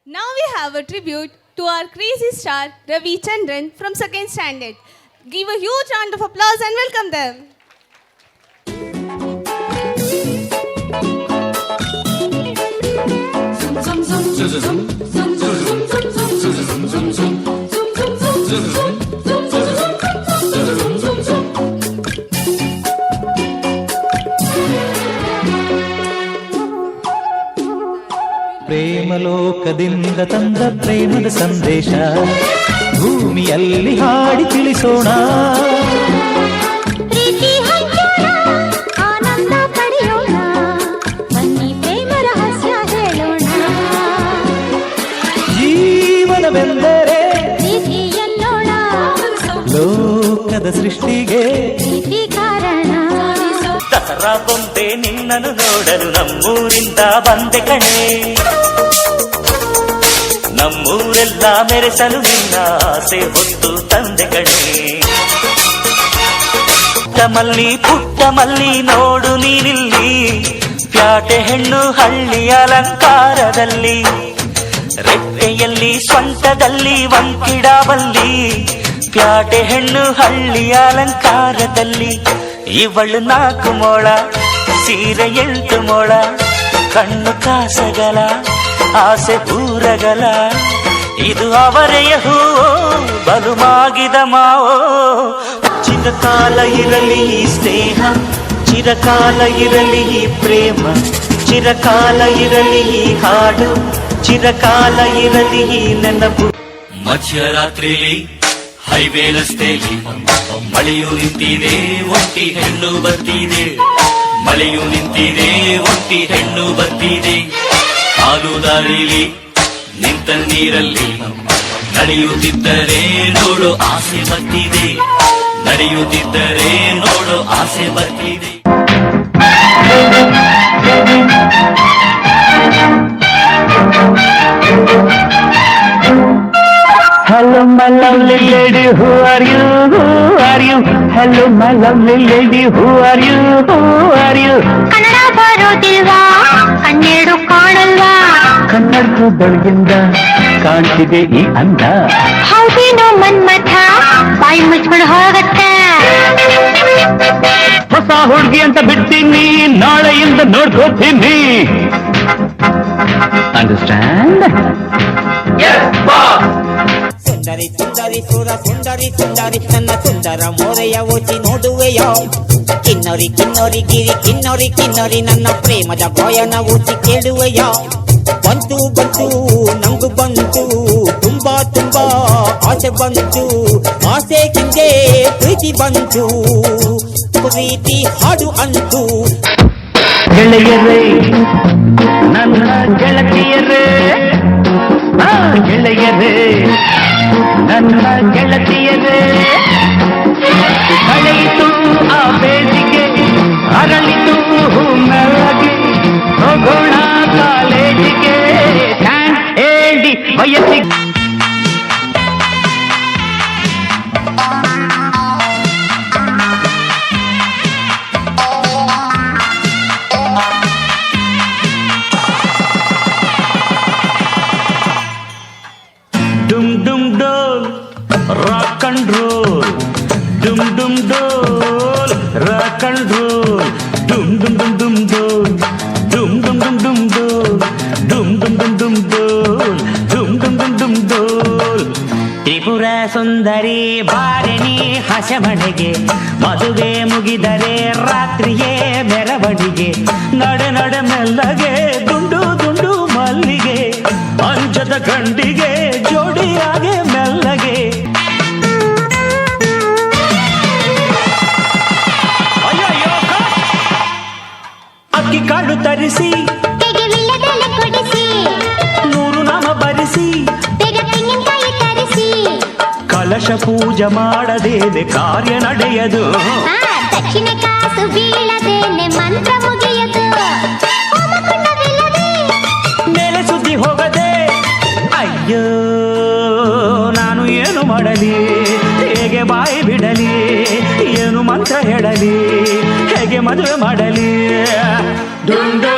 Now we have a tribute to our crazy star Ravi Chandran from second standard. Give a huge round of applause and welcome them. ಪ್ರೇಮಲೋಕದಿಂದ ತಂದ ಪ್ರೇಮದ ಸಂದೇಶ ಭೂಮಿಯಲ್ಲಿ ಹಾಡಿ ತಿಳಿಸೋಣ. ಪ್ರೀತಿ ಹಂಚೋಣ, ಆನಂದ ಪಡೆಯೋಣ, ಬನ್ನಿ ಪ್ರೇಮ ರಹಸ್ಯ ಹೇಳೋಣ. ಜೀವನವೆಂದರೆ ಪ್ರೀತಿ ಎನ್ನೋಣ, ಲೋಕದ ಸೃಷ್ಟಿಗೆ ಪ್ರೀತಿ ಕಾರಣ. ದಸರಾ ಬೊಂಬೆ ನಿನ್ನನ್ನು ನೋಡಲು ನಮ್ಮೂರಿಂದ ಬಂದೆ ಕಣೆ, ನಮ್ಮೂರೆಲ್ಲ ಮೆರೆಸಲು ನಿನ್ನ ಆಸೆ ಹೊತ್ತು ತಂದೆ ಕಣೆ. ಪುಟ್ಟ ಮಲ್ಲಿ ನೋಡು ನೀನಿಲ್ಲಿ, ಪ್ಯಾಟೆ ಹೆಣ್ಣು ಹಳ್ಳಿ ಅಲಂಕಾರದಲ್ಲಿ, ರೆಟ್ಟೆಯಲ್ಲಿ ಸ್ವಂಟದಲ್ಲಿ ವಂಕಿಡಾವಲ್ಲಿ, ಪ್ಯಾಟೆ ಹೆಣ್ಣು ಹಳ್ಳಿ ಅಲಂಕಾರದಲ್ಲಿ. ಇವಳು 4 ಮೊಳ, ಸೀರೆ 8 ಮೊಳ, ಕಣ್ಣು ಕಾಸಗಲ, ಆಸೆ ಪೂರಗಲ, ಇದು ಅವರೆಯ ಹೂವೋ ಬಲುಮಾಗಿದ ಮಾವೋ. ಚಿರಕಾಲ ಇರಲಿ ಈ ಸ್ನೇಹ, ಚಿರಕಾಲ ಇರಲಿ ಈ ಪ್ರೇಮ, ಚಿರಕಾಲ ಇರಲಿ ಈ ಹಾಡು, ಚಿರಕಾಲ ಇರಲಿ ಈ ನೆನಪು. ಮಧ್ಯರಾತ್ರಿಲಿ ಹೈವೇ ರಸ್ತೆಯಲ್ಲಿ ಮಳೆಯು ನಿಂತಿದೆ, ಒಂಟಿ ಹೆಣ್ಣು ಬರ್ತಿದೆ, ಮಳೆಯು ನಿಂತಿದೆ, ಒಂಟಿ ಹೆಣ್ಣು ಬರ್ತಿದೆ. ಹಾಲು ದಾರಿಲಿ ನಿಂತ ನೀರಲ್ಲಿ ನಡೆಯುತ್ತಿದ್ದರೆ ನೋಡು ಆಸೆ ಬರ್ತಿದೆ, ನಡೆಯುತ್ತಿದ್ದರೆ ನೋಡು ಆಸೆ ಬರ್ತಿದೆ. Hello my lovely lady, who are you, who are you? Hello my lovely lady, who are you, who are you? Kannada ಬರೋದಿಲ್ವಾ, ಕಣ್ಣೆರಡು ಕಾಣಲ್ವಾ, ಕನ್ನಡದೊಳಗಿಂದ ಕಾಣ್ತಿದೆ ಈ ಅಂದ. ಹೌದೇನೋ ಮನ್ಮಥ, ಬಾಯಿ ಮುಚ್ಕೊಂಡು ಹೋಗತ್ತೆ. ಹೊಸ ಹುಡುಗಿ ಅಂತ ಬಿಡ್ತೀನಿ, ನಾಳೆಯಿಂದ ನೋಡ್ಕೋತೀನಿ. ಅಂಡರ್ಸ್ಟ್ಯಾಂಡ್? ಸುಂದರಿ ಸುಂದರಿ ಸುರ ಸುಂದರಿ ಸುಂದರಿ ನನ್ನ ಸುಂದರ ಮೋರೆಯ ಓಚಿ ನೋಡುವೆಯೋ. ಕಿನ್ನೊರಿ ಕಿನ್ನೊರಿ ಗಿರಿ ಕಿನ್ನೊರಿ ಕಿನ್ನೊರಿ ನನ್ನ ಪ್ರೇಮದ ಗಾಯನ ಓಚಿ ಕೇಳುವೆಯೋ. ಬಂತು ಬಂತು ನಂಗು ಬಂತು ತುಂಬಾ ತುಂಬಾ ಆಸೆ ಬಂತು, ಆಸೆ ಕಿಂಗೆ ಪ್ರೀತಿ ಬಂತು, ಪ್ರೀತಿ ಹಾಡು ಅಂತು. ಗೆಳೆಯರೇ ನನ್ನ ಗೆಳತಿಯರೇ, ಗೆಳೆಯರೇ ನನ್ನ ಗೆಳತಿಯರೇ, ಕಳೆಯಿತು ಆ ಬೇಸಿಗೆ, ಅರಳಿತು ಮೆಲ್ಲಗೆ, ಹೋಗೋಣ ಕಾಲೇಜಿಗೆ, ಸ್ಟ್ಯಾಂಡ್ ಹೇಳಿ ವಯಸ್ಸಿಗೆ. Dum dum dole, rock and roll. Dum dum dole, rock and roll. Dum dum dum dum dole. Dum dum dum dum dole. Dum dum dum dum dole. Dum dum dum dum dole. Tripura ಸುಂದರಿ ಬಾರಣಿ ಹಸೆಮಣೆಗೆ, ಮದುವೆ ಮುಗಿದರೆ ರಾತ್ರಿಯೇ ಮೆರವಣಿಗೆ, ನಡೆ ನಡೆ ಮೆಲ್ಲಗೆ ದುಂಡು ದುಂಡು ಮಲ್ಲಿಗೆ, ಅಂಜದ ಗಂಡಿಗೆ ಜೋಡಿಯಾಗೆ ಮೆಲ್ಲಗೆ. ಅಯ್ಯಯ್ಯೋ ಅಕ್ಕಿ ಕಾಳು ತರಿಸಿ, ತೆಗೆವಿಲ್ಲದೆಲೆ ಕೊಡಿಸಿ, 100 ನಾಮ ಬರಿಸಿ, ತೆಂಗಿನಕಾಯಿ ತರಿಸಿ, ಕಲಶ ಪೂಜೆ ಮಾಡದೇನೆ ಕಾರ್ಯ ನಡೆಯದು. ದಕ್ಷಿಣ ಕಾಸು ಬೀಳದೇನೆ ಮಂತ್ರ ಮುಗಿಯದು. ಮೇಲೆ ಸುದ್ದಿ ಹೋಗದೆ, ಅಯ್ಯೋ ನಾನು ಏನು ಮಾಡಲಿ, ಹೇಗೆ ಬಾಯಿ ಬಿಡಲಿ, ಏನು ಮಂತ್ರ ಹೇಳಲಿ, ಹೇಗೆ ಮದುವೆ ಮಾಡಲಿ. ಡುಂಡು